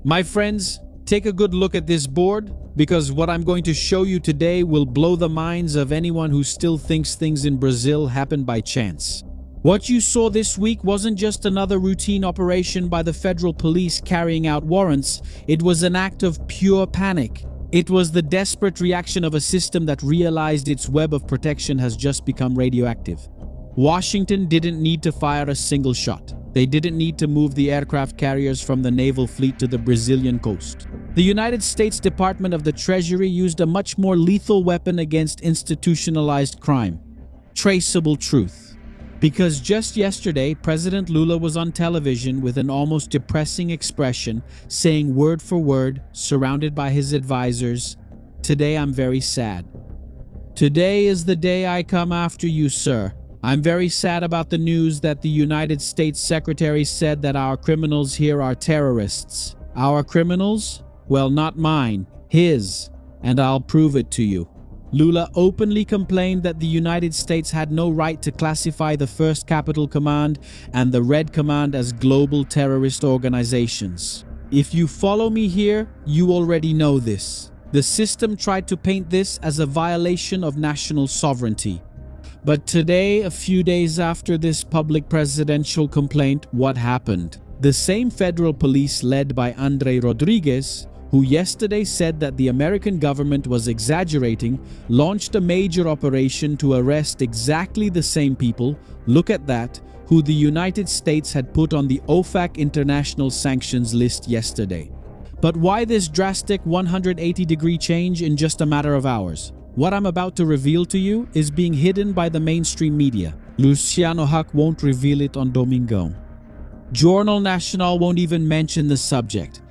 My friends, take a good look at this board, because what I'm going to show you today will blow the minds of anyone who still thinks things in Brazil happen by chance. What you saw this week wasn't just another routine operation by the federal police carrying out warrants, it was an act of pure panic. It was the desperate reaction of a system that realized its web of protection has just become radioactive. Washington didn't need to fire a single shot. They didn't need to move the aircraft carriers from the naval fleet to the Brazilian coast. The United States Department of the Treasury used a much more lethal weapon against institutionalized crime: traceable truth. Because just yesterday, President Lula was on television with an almost depressing expression, saying word for word, surrounded by his advisors, "Today I'm very sad. Today is the day I come after you, sir. I'm very sad about the news that the United States Secretary said that our criminals here are terrorists. Our criminals? Well, not mine, his, and I'll prove it to you." Lula openly complained that the United States had no right to classify the First Capital Command and the Red Command as global terrorist organizations. If you follow me here, you already know this. The system tried to paint this as a violation of national sovereignty. But today, a few days after this public presidential complaint, what happened? The same federal police led by André Rodriguez, who yesterday said that the American government was exaggerating, launched a major operation to arrest exactly the same people, look at that, who the United States had put on the OFAC international sanctions list yesterday. But why this drastic 180-degree change in just a matter of hours? What I'm about to reveal to you is being hidden by the mainstream media. Luciano Huck won't reveal it on Domingo. Jornal Nacional won't even mention the subject.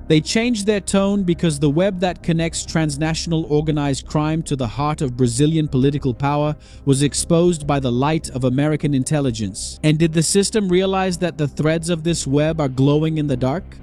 They changed their tone because the web that connects transnational organized crime to the heart of Brazilian political power was exposed by the light of American intelligence. And did the system realize that the threads of this web are glowing in the dark?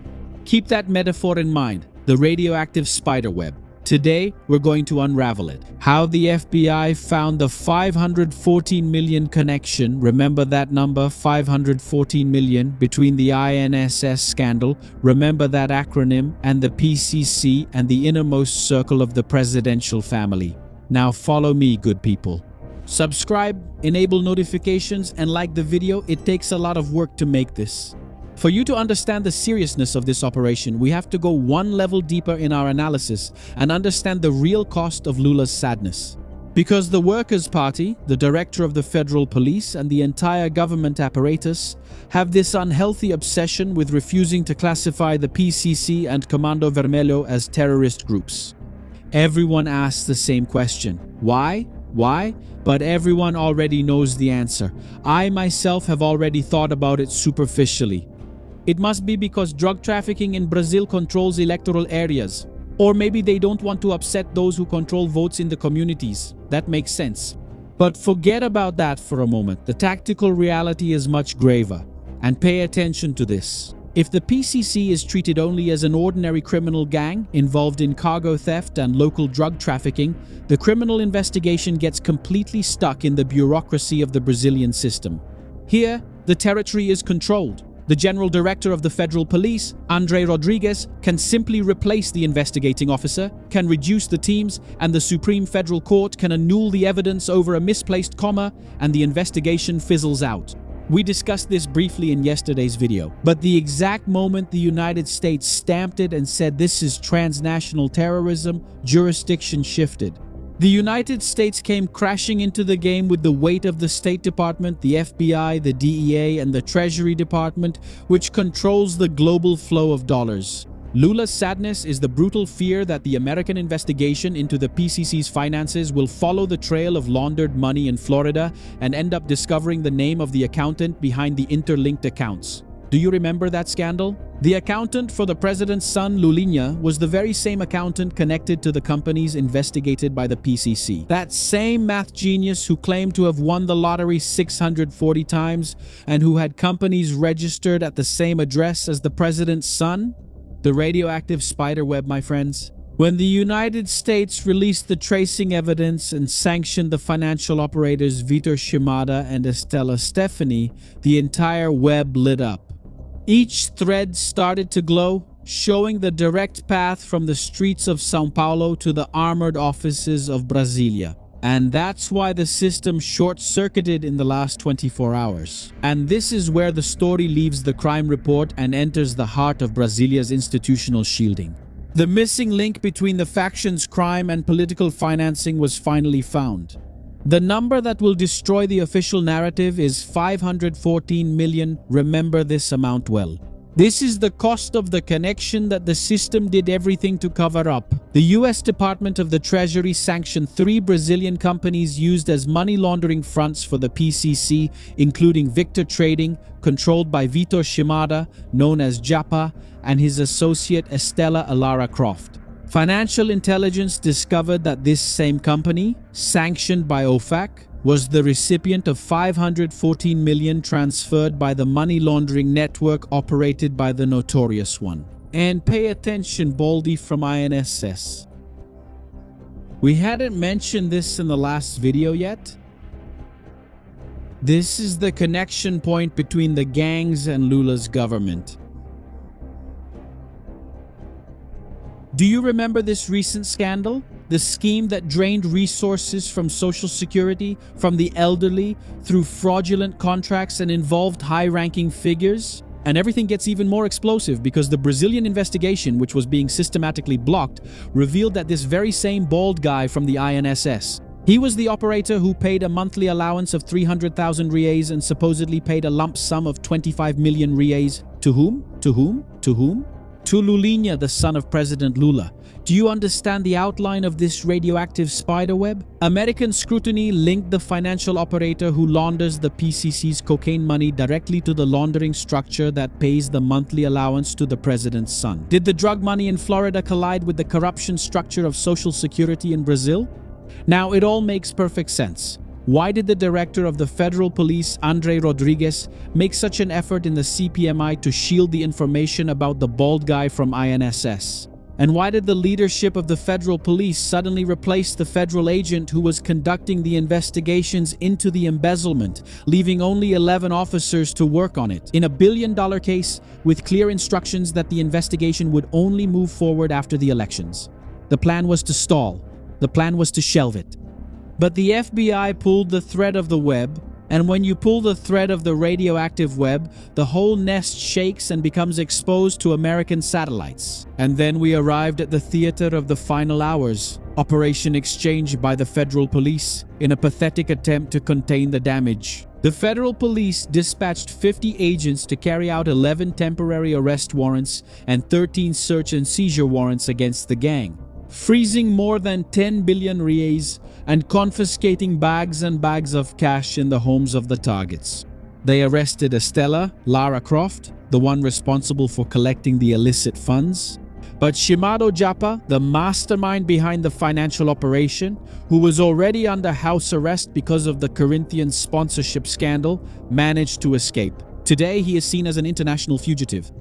Keep that metaphor in mind, the radioactive spider web. Today, we're going to unravel it. How the FBI found the 514 million connection, remember that number, 514 million, between the INSS scandal, remember that acronym, and the PCC and the innermost circle of the presidential family. Now follow me, good people. Subscribe, enable notifications, and like the video. It takes a lot of work to make this. For you to understand the seriousness of this operation, we have to go one level deeper in our analysis and understand the real cost of Lula's sadness. Because the Workers' Party, the director of the federal police, and the entire government apparatus have this unhealthy obsession with refusing to classify the PCC and Comando Vermelho as terrorist groups. Everyone asks the same question. Why? Why? But everyone already knows the answer. I myself have already thought about it superficially. It must be because drug trafficking in Brazil controls electoral areas. Or maybe they don't want to upset those who control votes in the communities. That makes sense. But forget about that for a moment. The tactical reality is much graver. And pay attention to this. If the PCC is treated only as an ordinary criminal gang involved in cargo theft and local drug trafficking, the criminal investigation gets completely stuck in the bureaucracy of the Brazilian system. Here, the territory is controlled. The general director of the federal police, André Rodriguez, can simply replace the investigating officer, can reduce the teams, and the Supreme Federal Court can annul the evidence over a misplaced comma, and the investigation fizzles out. We discussed this briefly in yesterday's video, but the exact moment the United States stamped it and said this is transnational terrorism, jurisdiction shifted. The United States came crashing into the game with the weight of the State Department, the FBI, the DEA, and the Treasury Department, which controls the global flow of dollars. Lula's sadness is the brutal fear that the American investigation into the PCC's finances will follow the trail of laundered money in Florida and end up discovering the name of the accountant behind the interlinked accounts. Do you remember that scandal? The accountant for the president's son, Lulinha, was the very same accountant connected to the companies investigated by the PCC. That same math genius who claimed to have won the lottery 640 times and who had companies registered at the same address as the president's son? The radioactive spider web, my friends. When the United States released the tracing evidence and sanctioned the financial operators Vitor Shimada and Estela Stefani, the entire web lit up. Each thread started to glow, showing the direct path from the streets of São Paulo to the armored offices of Brasília. And that's why the system short-circuited in the last 24 hours. And this is where the story leaves the crime report and enters the heart of Brasília's institutional shielding. The missing link between the faction's crime and political financing was finally found. The number that will destroy the official narrative is 514 million. Remember this amount well. This is the cost of the connection that the system did everything to cover up. The US Department of the Treasury sanctioned 3 Brazilian companies used as money laundering fronts for the PCC, including Victor Trading, controlled by Vitor Shimada, known as Japa, and his associate Estela Alara Croft. Financial intelligence discovered that this same company, sanctioned by OFAC, was the recipient of 514 million transferred by the money laundering network operated by the Notorious One. And pay attention, Baldy from INSS. We hadn't mentioned this in the last video yet. This is the connection point between the gangs and Lula's government. Do you remember this recent scandal? The scheme that drained resources from Social Security, from the elderly, through fraudulent contracts and involved high-ranking figures? And everything gets even more explosive because the Brazilian investigation, which was being systematically blocked, revealed that this very same bald guy from the INSS, he was the operator who paid a monthly allowance of 300,000 reais and supposedly paid a lump sum of 25 million reais. To whom? To whom? To whom? To Lulinha, the son of President Lula. Do you understand the outline of this radioactive spiderweb? American scrutiny linked the financial operator who launders the PCC's cocaine money directly to the laundering structure that pays the monthly allowance to the president's son. Did the drug money in Florida collide with the corruption structure of Social Security in Brazil? Now, it all makes perfect sense. Why did the director of the federal police, André Rodrigues, make such an effort in the CPMI to shield the information about the bald guy from INSS? And why did the leadership of the federal police suddenly replace the federal agent who was conducting the investigations into the embezzlement, leaving only 11 officers to work on it, in a billion-dollar case with clear instructions that the investigation would only move forward after the elections? The plan was to stall. The plan was to shelve it. But the FBI pulled the thread of the web, and when you pull the thread of the radioactive web, the whole nest shakes and becomes exposed to American satellites. And then we arrived at the theater of the final hours, Operation Exchange by the federal police, in a pathetic attempt to contain the damage. The federal police dispatched 50 agents to carry out 11 temporary arrest warrants and 13 search and seizure warrants against the gang, freezing more than 10 billion reais and confiscating bags and bags of cash in the homes of the targets. They arrested Estela, Lara Croft, the one responsible for collecting the illicit funds. But Shimado Japa, the mastermind behind the financial operation, who was already under house arrest because of the Corinthians sponsorship scandal, managed to escape. Today, he is seen as an international fugitive.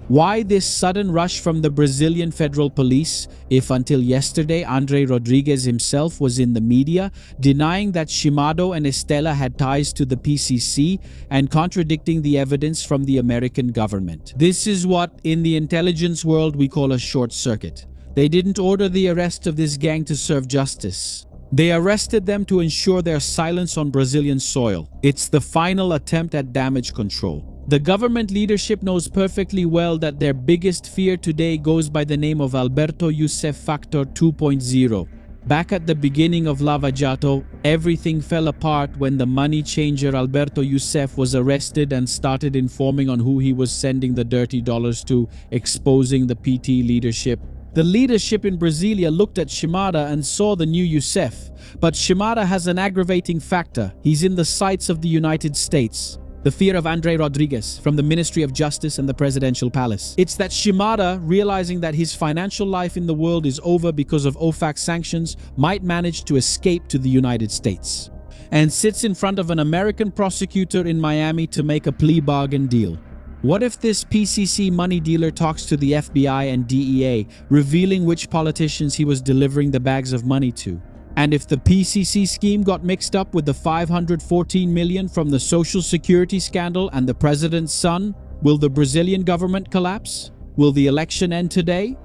Why this sudden rush from the Brazilian Federal Police if until yesterday André Rodrigues himself was in the media denying that Shimado and Estela had ties to the PCC and contradicting the evidence from the American government? This is what in the intelligence world we call a short circuit. They didn't order the arrest of this gang to serve justice. They arrested them to ensure their silence on Brazilian soil. It's the final attempt at damage control. The government leadership knows perfectly well that their biggest fear today goes by the name of Alberto Youssef Factor 2.0. Back at the beginning of Lava Jato, everything fell apart when the money changer Alberto Youssef was arrested and started informing on who he was sending the dirty dollars to, exposing the PT leadership. The leadership in Brasilia looked at Shimada and saw the new Youssef. But Shimada has an aggravating factor. He's in the sights of the United States. The fear of André Rodrigues from the Ministry of Justice and the Presidential Palace. It's that Shimada, realizing that his financial life in the world is over because of OFAC sanctions, might manage to escape to the United States and sits in front of an American prosecutor in Miami to make a plea bargain deal. What if this PCC money dealer talks to the FBI and DEA, revealing which politicians he was delivering the bags of money to? And if the PCC scheme got mixed up with the 514 million from the Social Security scandal and the president's son, will the Brazilian government collapse? Will the election end today?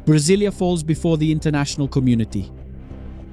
Brasilia falls before the international community.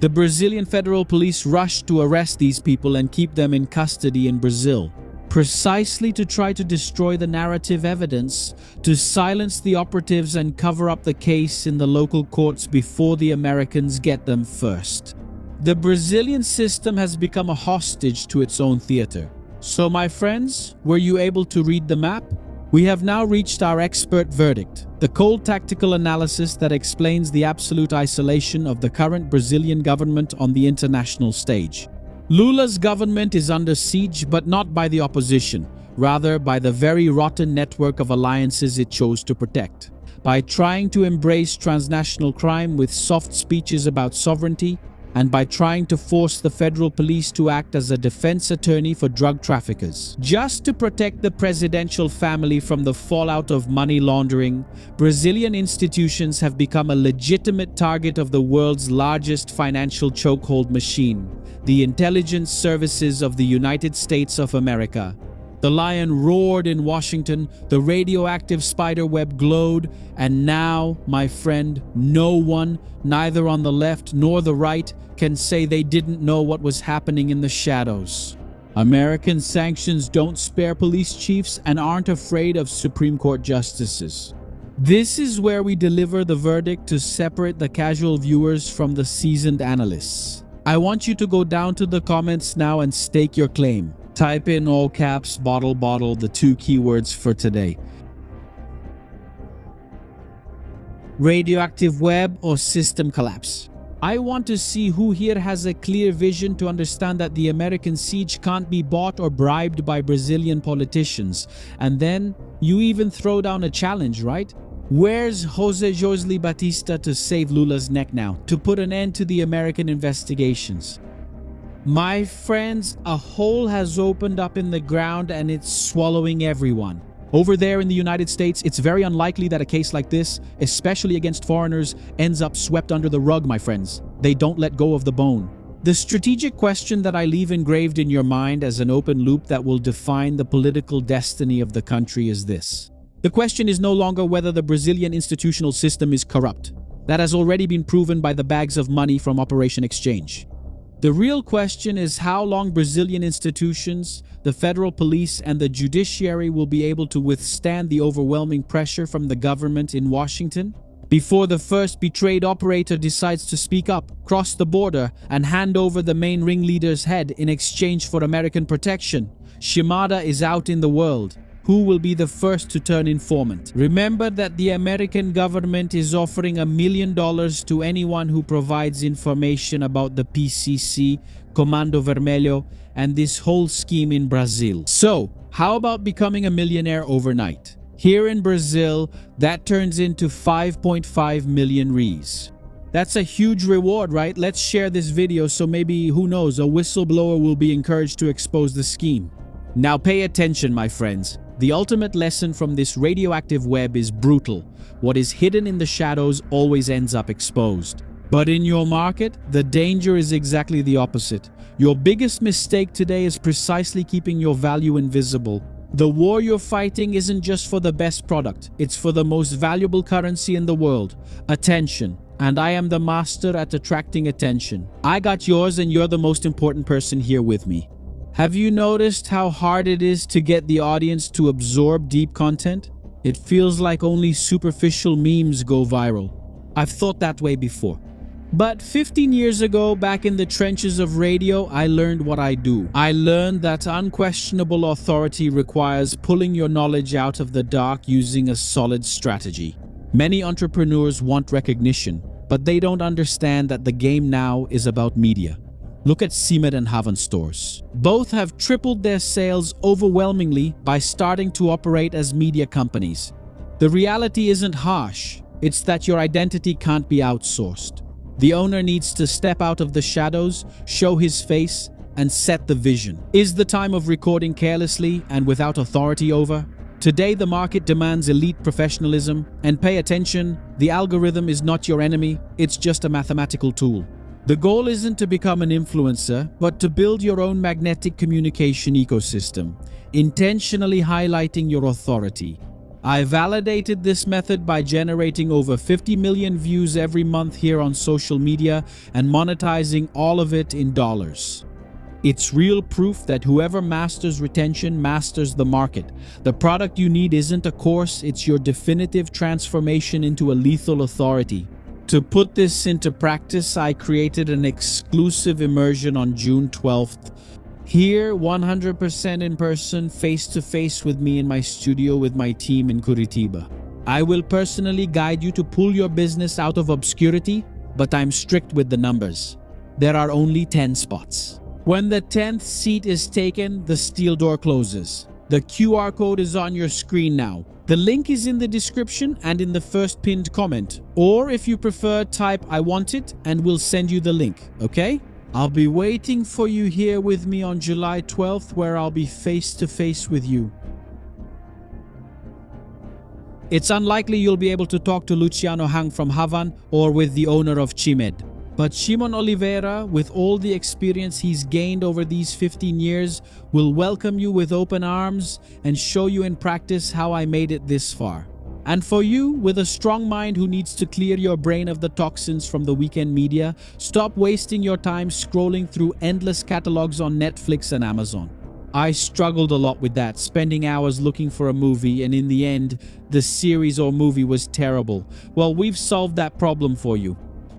The Brazilian Federal Police rushed to arrest these people and keep them in custody in Brazil, precisely to try to destroy the narrative evidence, to silence the operatives and cover up the case in the local courts before the Americans get them first. The Brazilian system has become a hostage to its own theater. So my friends, were you able to read the map? We have now reached our expert verdict, the cold tactical analysis that explains the absolute isolation of the current Brazilian government on the international stage. Lula's government is under siege, but not by the opposition, rather by the very rotten network of alliances it chose to protect. By trying to embrace transnational crime with soft speeches about sovereignty, and by trying to force the federal police to act as a defense attorney for drug traffickers. Just to protect the presidential family from the fallout of money laundering, Brazilian institutions have become a legitimate target of the world's largest financial chokehold machine, the intelligence services of the United States of America. The lion roared in Washington, the radioactive spiderweb glowed, and now, my friend, no one, neither on the left nor the right, can say they didn't know what was happening in the shadows. American sanctions don't spare police chiefs and aren't afraid of Supreme Court justices. This is where we deliver the verdict to separate the casual viewers from the seasoned analysts. I want you to go down to the comments now and stake your claim. Type in all caps, bottle, the two keywords for today. Radioactive web or system collapse. I want to see who here has a clear vision to understand that the American siege can't be bought or bribed by Brazilian politicians. And then you even throw down a challenge, right? Where's Jose Josley Batista to save Lula's neck now, to put an end to the American investigations? My friends, a hole has opened up in the ground and it's swallowing everyone. Over there in the United States, it's very unlikely that a case like this, especially against foreigners, ends up swept under the rug, my friends. They don't let go of the bone. The strategic question that I leave engraved in your mind as an open loop that will define the political destiny of the country is this. The question is no longer whether the Brazilian institutional system is corrupt. That has already been proven by the bags of money from Operation Exchange. The real question is how long Brazilian institutions, the federal police, and the judiciary will be able to withstand the overwhelming pressure from the government in Washington before the first betrayed operator decides to speak up, cross the border, and hand over the main ringleader's head in exchange for American protection. Shimada is out in the world. Who will be the first to turn informant? Remember that the American government is offering $1 million to anyone who provides information about the PCC, Comando Vermelho, and this whole scheme in Brazil. So, how about becoming a millionaire overnight? Here in Brazil, that turns into 5.5 million reais. That's a huge reward, right? Let's share this video so maybe, who knows, a whistleblower will be encouraged to expose the scheme. Now pay attention, my friends. The ultimate lesson from this radioactive web is brutal. What is hidden in the shadows always ends up exposed. But in your market, the danger is exactly the opposite. Your biggest mistake today is precisely keeping your value invisible. The war you're fighting isn't just for the best product, it's for the most valuable currency in the world, attention. And I am the master at attracting attention. I got yours and you're the most important person here with me. Have you noticed how hard it is to get the audience to absorb deep content? It feels like only superficial memes go viral. I've thought that way before. But 15 years ago, back in the trenches of radio, I learned what I do. I learned that unquestionable authority requires pulling your knowledge out of the dark using a solid strategy. Many entrepreneurs want recognition, but they don't understand that the game now is about media. Look at Siemens and Haven stores. Both have tripled their sales overwhelmingly by starting to operate as media companies. The reality isn't harsh. It's that your identity can't be outsourced. The owner needs to step out of the shadows, show his face, and set the vision. Is the time of recording carelessly and without authority over? Today, the market demands elite professionalism. And pay attention, the algorithm is not your enemy, it's just a mathematical tool. The goal isn't to become an influencer, but to build your own magnetic communication ecosystem, intentionally highlighting your authority. I validated this method by generating over 50 million views every month here on social media and monetizing all of it in dollars. It's real proof that whoever masters retention masters the market. The product you need isn't a course, it's your definitive transformation into a lethal authority. To put this into practice, I created an exclusive immersion on June 12th. Here, 100% in person, face-to-face with me in my studio with my team in Curitiba. I will personally guide you to pull your business out of obscurity, but I'm strict with the numbers. There are only 10 spots. When the 10th seat is taken, the steel door closes. The QR code is on your screen now. The link is in the description and in the first pinned comment. Or if you prefer, type "I want it" and we'll send you the link, okay? I'll be waiting for you here with me on July 12th, where I'll be face to face with you. It's unlikely you'll be able to talk to Luciano Hang from Havan or with the owner of Chimed. But Shimon Oliveira, with all the experience he's gained over these 15 years, will welcome you with open arms and show you in practice how I made it this far. And for you, with a strong mind who needs to clear your brain of the toxins from the weekend media, stop wasting your time scrolling through endless catalogs on Netflix and Amazon. I struggled a lot with that, spending hours looking for a movie, and in the end, the series or movie was terrible. Well, we've solved that problem for you.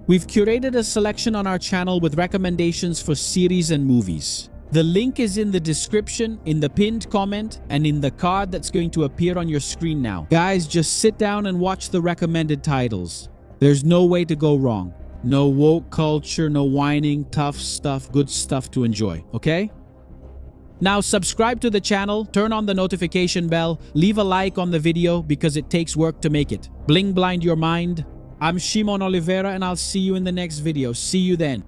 We've curated a selection on our channel with recommendations for series and movies. The link is in the description, in the pinned comment, and in the card that's going to appear on your screen now. Guys, just sit down and watch the recommended titles. There's no way to go wrong. No woke culture, no whining, tough stuff, good stuff to enjoy, okay? Now subscribe to the channel, turn on the notification bell, leave a like on the video because it takes work to make it. Bling blind your mind. I'm Shimon Oliveira and I'll see you in the next video. See you then.